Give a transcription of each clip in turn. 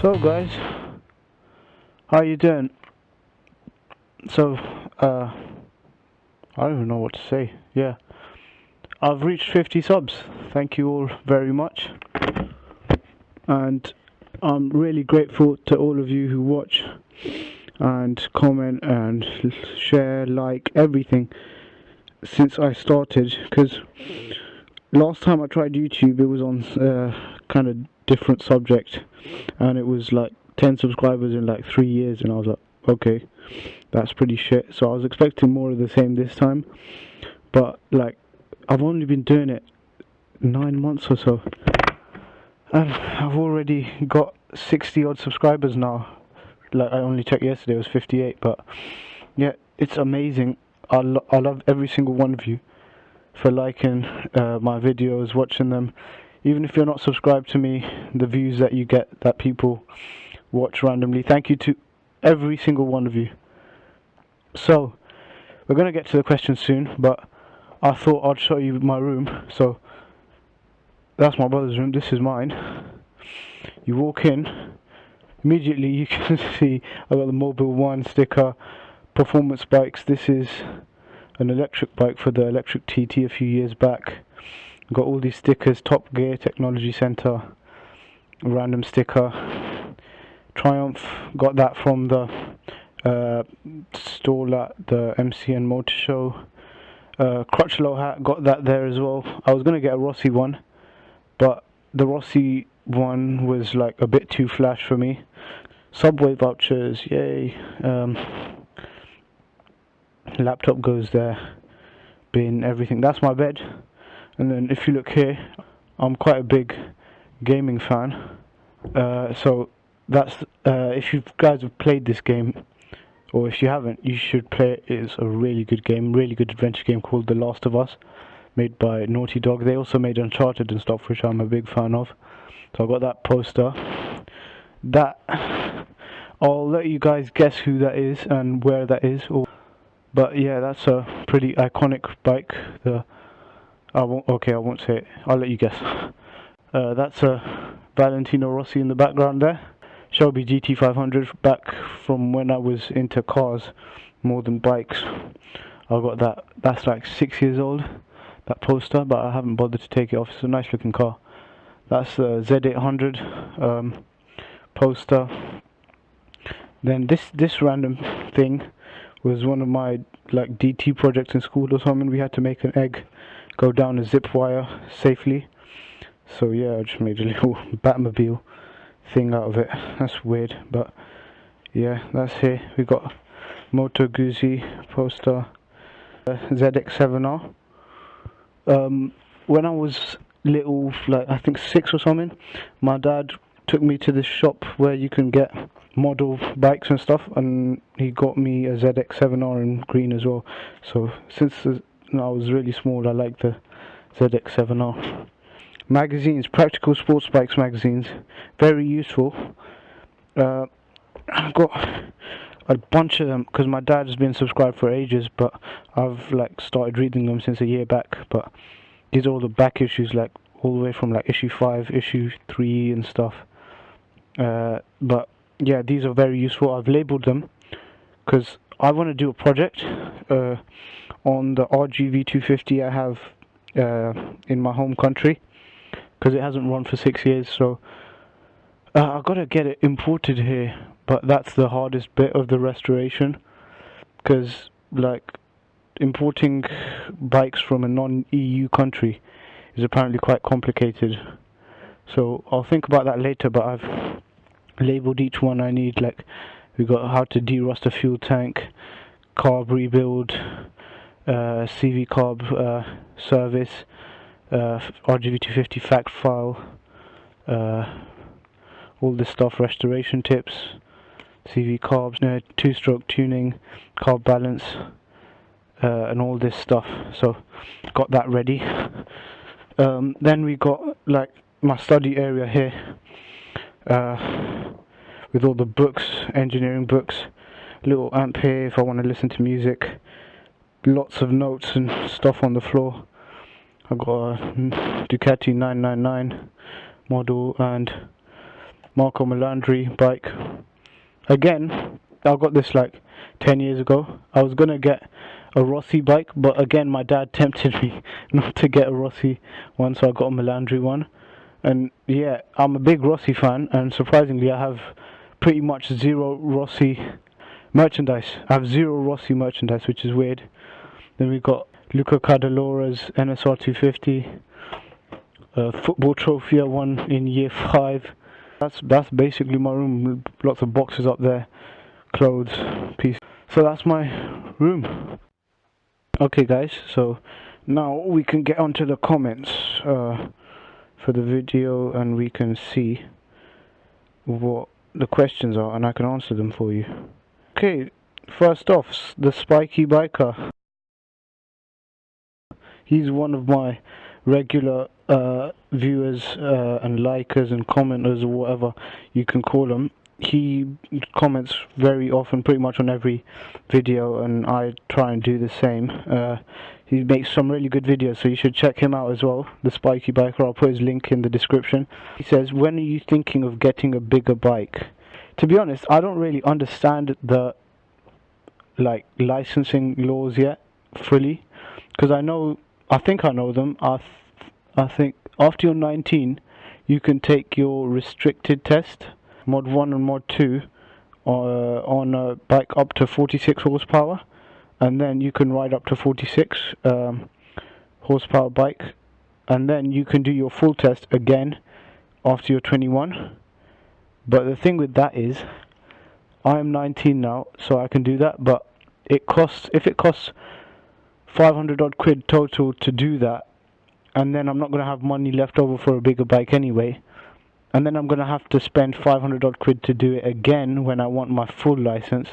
So guys, how you doing? So, I don't even know what to say. Yeah, I've reached 50 subs. Thank you all very much. And I'm really grateful to all of you who watch and comment and share, like, everything since I started. Because last time I tried YouTube, it was on kind of different subject, and it was like 10 subscribers in like 3 years, and I was like, okay, that's pretty shit. So I was expecting more of the same this time, but like, I've only been doing it 9 months or so, and I've already got 60 odd subscribers now. Like, I only checked yesterday, it was 58. But yeah, it's amazing. I love every single one of you for liking my videos, watching them. Even if you're not subscribed to me, the views that you get, that people watch randomly, thank you to every single one of you. So we're going to get to the questions soon, but I thought I'd show you my room. So that's my brother's room, this is mine. You walk in, immediately you can see I got the Mobile 1 sticker, performance bikes. This is an electric bike for the electric TT a few years back. Got all these stickers, Top Gear, Technology Centre, random sticker. Triumph, got that from the stall at the MCN Motor Show. Crutchlow hat, got that there as well. I was going to get a Rossi one, but the Rossi one was like a bit too flash for me. Subway vouchers, yay. Laptop goes there, bin, everything. That's my bed. And then if you look here, I'm quite a big gaming fan. So that's if you guys have played this game, or if you haven't, you should play it. It's a really good game, really good adventure game called The Last of Us, made by Naughty Dog. They also made Uncharted and stuff, which I'm a big fan of. So I got that poster. That, I'll let you guys guess who that is and where that is. But yeah, that's a pretty iconic bike. I won't say it. I'll let you guess. That's a Valentino Rossi in the background there. Shelby GT500, back from when I was into cars more than bikes. I got that. That's like 6 years old, that poster, but I haven't bothered to take it off. It's a nice looking car. That's the Z800 poster. Then this random thing was one of my like DT projects in school or something. We had to make an egg go down a zip wire safely. So yeah, I just made a little Batmobile thing out of it. That's weird, but yeah, that's here. We got Moto Guzzi poster, ZX7R. When I was little, like I think 6 or something, my dad took me to this shop where you can get model bikes and stuff, and he got me a ZX7R in green as well. So since I was really small, I like the ZX7R. Magazines, Practical Sports Bikes magazines, very useful. I've got a bunch of them because my dad has been subscribed for ages, but I've like started reading them since a year back. But these are all the back issues, like all the way from like issue 5, issue 3 and stuff. But yeah, these are very useful. I've labelled them because I want to do a project on the RGV250 I have in my home country, because it hasn't run for 6 years. So I've got to get it imported here, but that's the hardest bit of the restoration, because like importing bikes from a non-EU country is apparently quite complicated. So I'll think about that later, but I've labelled each one I need. Like, we got how to derust a fuel tank, carb rebuild, CV carb service, RGV250 fact file, all this stuff, restoration tips, CV carbs, 2-stroke tuning, carb balance, and all this stuff. So got that ready. Then we got like my study area here, with all the books, engineering books, little amp here if I want to listen to music, lots of notes and stuff on the floor. I've got a Ducati 999 model, and Marco Melandri bike. Again, I got this like 10 years ago. I was gonna get a Rossi bike, but again my dad tempted me not to get a Rossi one, so I got a Melandri one. And yeah, I'm a big Rossi fan, and surprisingly I have pretty much zero Rossi merchandise. I have zero Rossi merchandise, which is weird. Then we got Luca Cadalora's NSR 250, football trophy I won in year 5. That's basically my room. Lots of boxes up there, clothes, pieces. So that's my room. Okay guys, so now we can get onto the comments for the video, and we can see what the questions are, and I can answer them for you. Okay, first off, the Spiky Biker. He's one of my regular viewers and likers and commenters, or whatever you can call them. He comments very often, pretty much on every video, and I try and do the same. He makes some really good videos, so you should check him out as well, the Spiky Biker. I'll put his link in the description. He says, when are you thinking of getting a bigger bike? To be honest, I don't really understand the licensing laws yet fully, because I think I know them. I think after you're 19 you can take your restricted test, mod 1 and mod 2, on a bike up to 46 horsepower, and then you can ride up to 46 horsepower bike, and then you can do your full test again after you're 21. But the thing with that is, I'm 19 now, so I can do that, but if it costs 500 odd quid total to do that, and then I'm not going to have money left over for a bigger bike anyway, and then I'm going to have to spend 500 odd quid to do it again when I want my full license,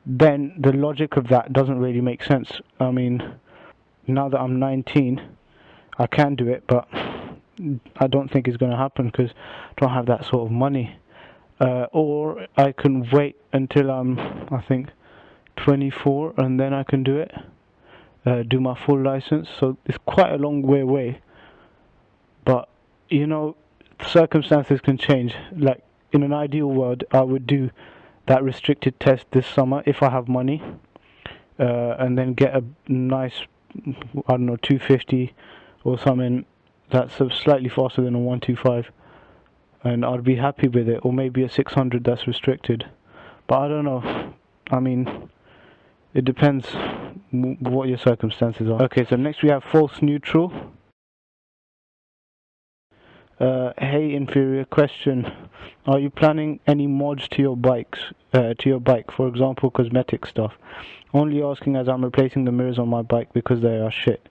then the logic of that doesn't really make sense. I mean, now that I'm 19 I can do it, but I don't think it's going to happen because I don't have that sort of money. Or I can wait until I'm, I think, 24, and then I can do it, do my full license. So it's quite a long way away, but you know, circumstances can change. Like in an ideal world I would do that restricted test this summer if I have money, and then get a nice, I don't know, 250 or something that's slightly faster than a 125, and I'd be happy with it. Or maybe a 600 that's restricted, but I don't know. I mean, it depends what your circumstances are. Okay, so next we have false neutral. Hey inferior, question: are you planning any mods to your bike, for example cosmetic stuff? Only asking as I'm replacing the mirrors on my bike because they are shit.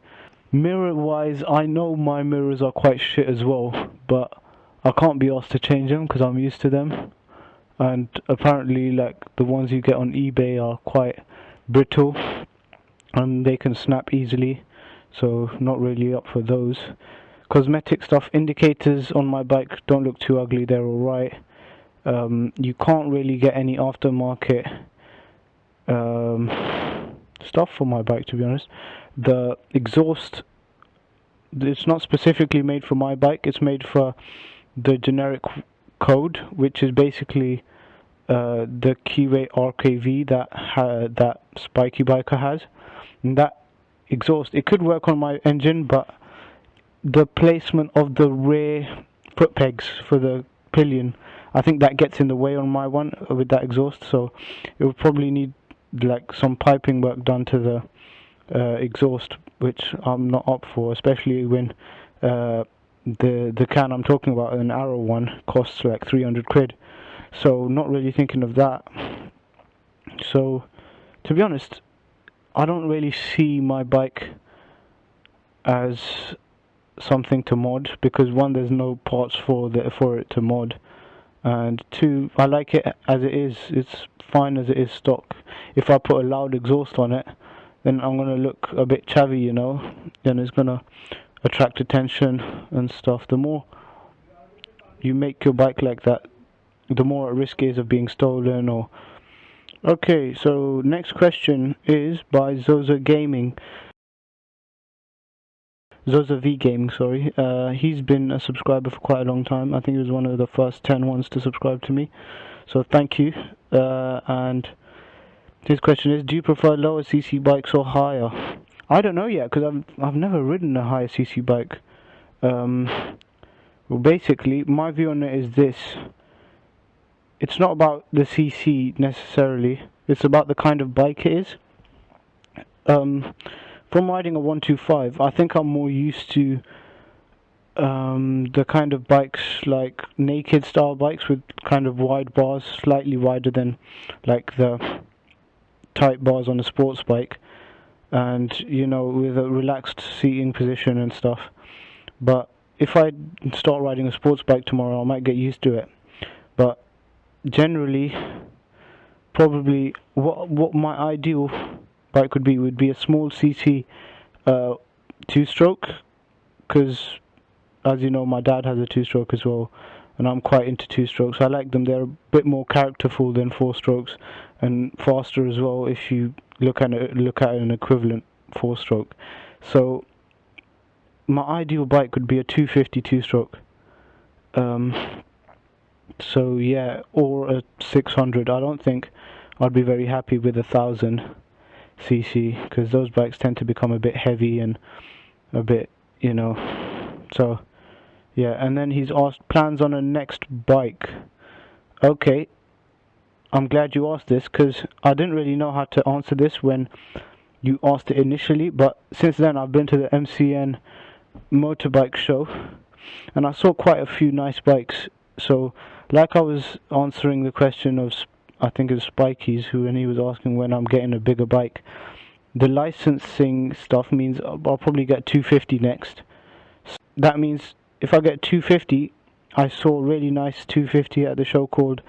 Mirror wise, I know my mirrors are quite shit as well, but I can't be asked to change them because I'm used to them, and apparently like the ones you get on eBay are quite brittle and they can snap easily, so not really up for those. Cosmetic stuff, indicators on my bike don't look too ugly, they're alright. You can't really get any aftermarket stuff for my bike, to be honest. The exhaust, it's not specifically made for my bike, it's made for the generic code, which is basically the keyway RKV that Spiky Biker has. And that exhaust, it could work on my engine, but the placement of the rear foot pegs for the pillion, I think that gets in the way on my one with that exhaust, so it would probably need like some piping work done to the exhaust, which I'm not up for, especially when the can I'm talking about, an Arrow one, costs like 300 quid, so not really thinking of that. So to be honest, I don't really see my bike as something to mod, because one, there's no parts for it to mod, and two, I like it as it is. It's fine as it is stock. If I put a loud exhaust on it, then I'm gonna look a bit chavvy, you know, then it's gonna attract attention and stuff. The more you make your bike like that, the more at risk it is of being stolen. Or okay, so next question is by Zoza Gaming. Zoza V Gaming, sorry. He's been a subscriber for quite a long time. I think he was one of the first 10 ones to subscribe to me. So thank you. And his question is, do you prefer lower CC bikes or higher? I don't know yet, because I've never ridden a higher CC bike. Well, basically, my view on it is this. It's not about the CC necessarily. It's about the kind of bike it is. From riding a 125, I think I'm more used to the kind of bikes like naked style bikes with kind of wide bars, slightly wider than like the tight bars on a sports bike, and you know, with a relaxed seating position and stuff. But if I start riding a sports bike tomorrow, I might get used to it. But generally, probably what my ideal bike would be a small CC two-stroke, because as you know, my dad has a two-stroke as well, and I'm quite into two-strokes. I like them. They're a bit more characterful than four-strokes, and faster as well if you look at an equivalent four-stroke. So my ideal bike would be a 250 two-stroke. So yeah, or a 600. I don't think I'd be very happy with 1,000 cc, because those bikes tend to become a bit heavy and a bit, you know. So yeah, and then he's asked plans on a next bike. Okay, I'm glad you asked this, because I didn't really know how to answer this when you asked it initially, but since then I've been to the MCN motorbike show and I saw quite a few nice bikes. So like I was answering the question of, I think it was Spikey's, who, and he was asking when I'm getting a bigger bike. The licensing stuff means I'll probably get 250 next. That means if I get 250, I saw a really nice 250 at the show called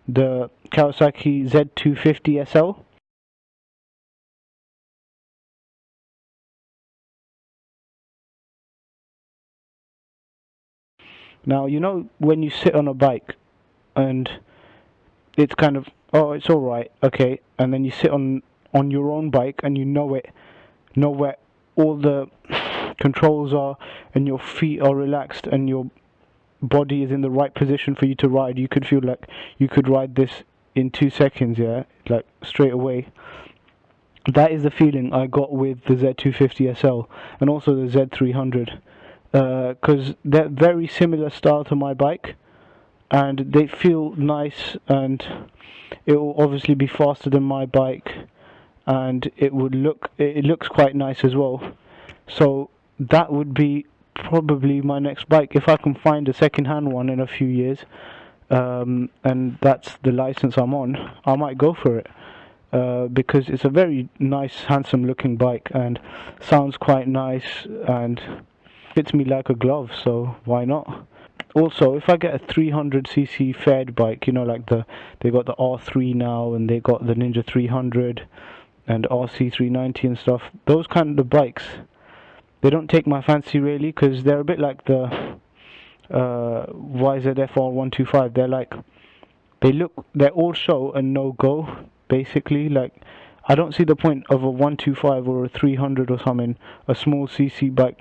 the Kawasaki Z250 SL. Now, you know when you sit on a bike and it's kind of, oh, it's alright, okay, and then you sit on your own bike and you know where all the controls are and your feet are relaxed and your body is in the right position for you to ride. You could feel like you could ride this in 2 seconds, yeah, like straight away. That is the feeling I got with the Z250 SL and also the Z300, because they're very similar style to my bike and they feel nice, and it will obviously be faster than my bike, and it looks quite nice as well. So that would be probably my next bike if I can find a second-hand one in a few years, and that's the license I'm on. I might go for it, because it's a very nice, handsome looking bike and sounds quite nice and fits me like a glove, so why not? Also, if I get a 300cc fed bike, you know, like they got the R3 now, and they got the Ninja 300 and RC390 and stuff, those kind of bikes, they don't take my fancy really, because they're a bit like the YZF-R 125. They're all show and no go, basically. Like, I don't see the point of a 125 or a 300 or something, a small CC bike,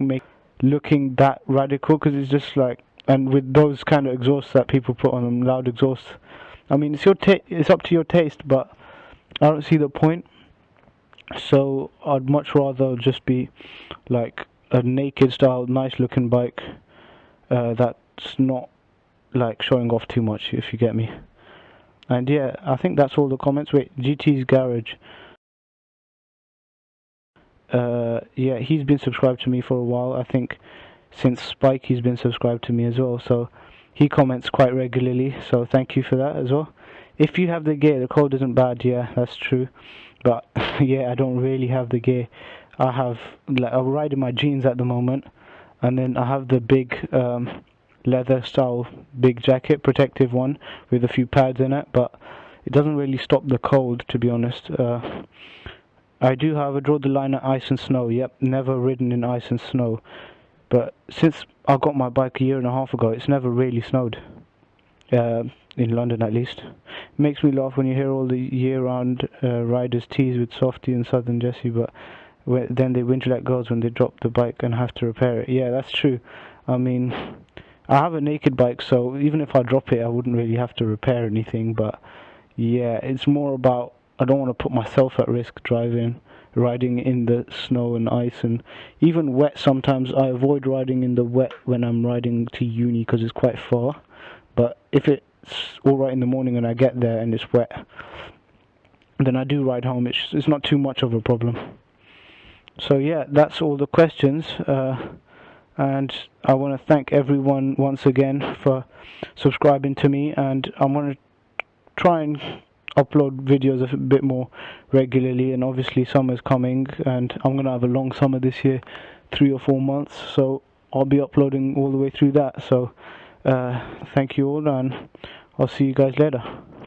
looking that radical, because it's just like, and with those kind of exhausts that people put on them, loud exhausts, I mean, it's up to your taste, but I don't see the point. So I'd much rather just be like a naked style, nice looking bike, that's not like showing off too much, if you get me. And yeah, I think that's all the comments. Wait, GT's Garage. Yeah, he's been subscribed to me for a while. I think since Spike he's been subscribed to me as well, so he comments quite regularly, so thank you for that as well. If you have the gear, the code isn't bad. Yeah, that's true, but yeah, I don't really have the gear. I'm riding my jeans at the moment, and then I have the big leather style big jacket, protective one with a few pads in it, but it doesn't really stop the cold, to be honest. I do, however, draw the line at ice and snow. Yep, never ridden in ice and snow. But since I got my bike a year and a half ago, it's never really snowed. In London, at least. It makes me laugh when you hear all the year-round riders tease with Softy and Southern Jesse, but then the winter light goes when they drop the bike and have to repair it. Yeah, that's true. I mean, I have a naked bike, so even if I drop it, I wouldn't really have to repair anything. But yeah, it's more about, I don't want to put myself at risk riding in the snow and ice, and even wet. Sometimes I avoid riding in the wet when I'm riding to uni because it's quite far. But if it's alright in the morning and I get there and it's wet, then I do ride home. It's not too much of a problem. So yeah, that's all the questions. And I want to thank everyone once again for subscribing to me, and I'm going to try and upload videos a bit more regularly. And obviously summer's coming, and I'm going to have a long summer this year, 3 or 4 months, so I'll be uploading all the way through that. So thank you all, and I'll see you guys later.